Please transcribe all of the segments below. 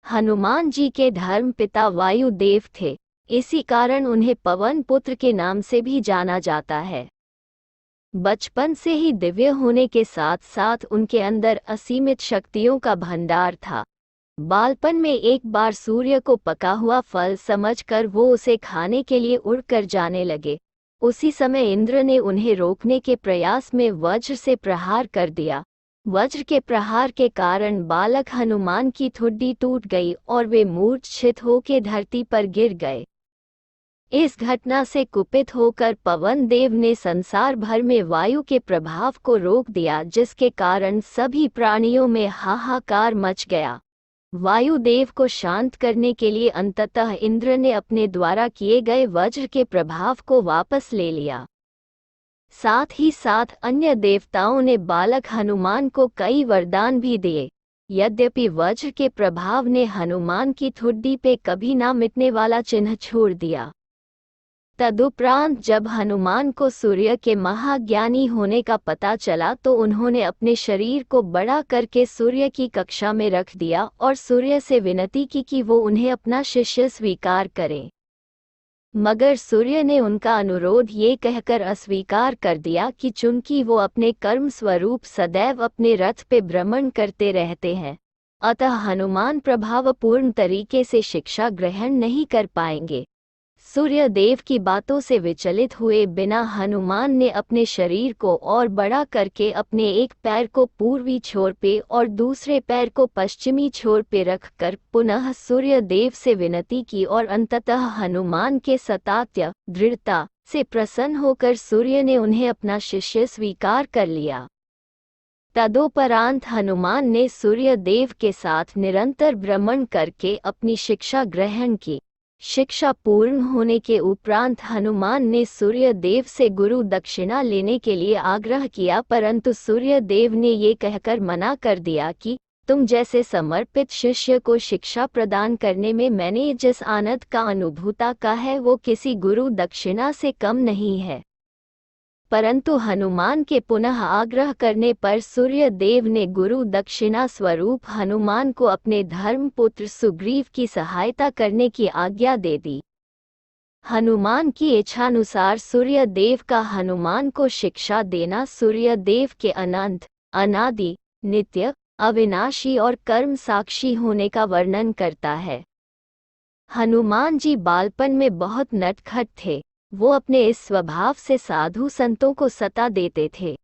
हनुमान जी के धर्म पिता वायुदेव थे, इसी कारण उन्हें पवन पुत्र के नाम से भी जाना जाता है। बचपन से ही दिव्य होने के साथ साथ उनके अंदर असीमित शक्तियों का भंडार था। बालपन में एक बार सूर्य को पका हुआ फल समझकर वो उसे खाने के लिए उड़कर जाने लगे। उसी समय इंद्र ने उन्हें रोकने के प्रयास में वज्र से प्रहार कर दिया। वज्र के प्रहार के कारण बालक हनुमान की ठुड्डी टूट गई और वे मूर्छित होकर धरती पर गिर गए। इस घटना से कुपित होकर पवन देव ने संसार भर में वायु के प्रभाव को रोक दिया, जिसके कारण सभी प्राणियों में हाहाकार मच गया। वायुदेव को शांत करने के लिए अंततः इंद्र ने अपने द्वारा किए गए वज्र के प्रभाव को वापस ले लिया। साथ ही साथ अन्य देवताओं ने बालक हनुमान को कई वरदान भी दिए। यद्यपि वज्र के प्रभाव ने हनुमान की ठुड्डी पे कभी ना मिटने वाला चिन्ह छोड़ दिया। तदुपरांत जब हनुमान को सूर्य के महाज्ञानी होने का पता चला तो उन्होंने अपने शरीर को बड़ा करके सूर्य की कक्षा में रख दिया और सूर्य से विनती की कि वो उन्हें अपना शिष्य स्वीकार करें। मगर सूर्य ने उनका अनुरोध ये कहकर अस्वीकार कर दिया कि चूंकि वो अपने कर्म स्वरूप सदैव अपने रथ पे भ्रमण करते रहते हैं, अतः हनुमान प्रभावपूर्ण तरीके से शिक्षा ग्रहण नहीं कर पाएंगे। सूर्य देव की बातों से विचलित हुए बिना हनुमान ने अपने शरीर को और बड़ा करके अपने एक पैर को पूर्वी छोर पे और दूसरे पैर को पश्चिमी छोर पे रखकर पुनः सूर्य देव से विनती की और अंततः हनुमान के सतात्य दृढ़ता से प्रसन्न होकर सूर्य ने उन्हें अपना शिष्य स्वीकार कर लिया। तदोपरांत हनुमान ने सूर्य देव के साथ निरंतर भ्रमण करके अपनी शिक्षा ग्रहण की। शिक्षा पूर्ण होने के उपरांत हनुमान ने सूर्य देव से गुरु दक्षिणा लेने के लिए आग्रह किया, परंतु सूर्य देव ने ये कहकर मना कर दिया कि तुम जैसे समर्पित शिष्य को शिक्षा प्रदान करने में मैंने जिस आनंद का अनुभूता का है वो किसी गुरु दक्षिणा से कम नहीं है। परंतु हनुमान के पुनः आग्रह करने पर सूर्य देव ने गुरु दक्षिणा स्वरूप हनुमान को अपने धर्मपुत्र सुग्रीव की सहायता करने की आज्ञा दे दी। हनुमान की इच्छानुसार सूर्य देव का हनुमान को शिक्षा देना सूर्य देव के अनंत, अनादि, नित्य, अविनाशी और कर्म साक्षी होने का वर्णन करता है। हनुमान जी बालपन में बहुत नटखट थे। वो अपने इस स्वभाव से साधु संतों को सता देते थे।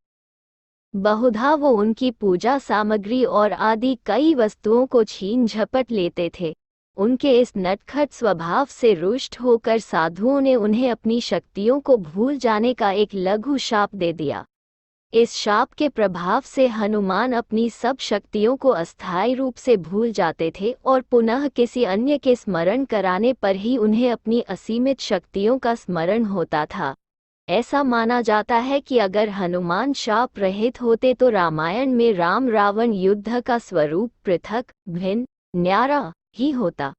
बहुधा वो उनकी पूजा सामग्री और आदि कई वस्तुओं को छीन झपट लेते थे। उनके इस नटखट स्वभाव से रुष्ट होकर साधुओं ने उन्हें अपनी शक्तियों को भूल जाने का एक लघु शाप दे दिया। इस शाप के प्रभाव से हनुमान अपनी सब शक्तियों को अस्थायी रूप से भूल जाते थे और पुनः किसी अन्य के स्मरण कराने पर ही उन्हें अपनी असीमित शक्तियों का स्मरण होता था। ऐसा माना जाता है कि अगर हनुमान शाप रहित होते तो रामायण में राम रावण युद्ध का स्वरूप पृथक, भिन्न, न्यारा ही होता।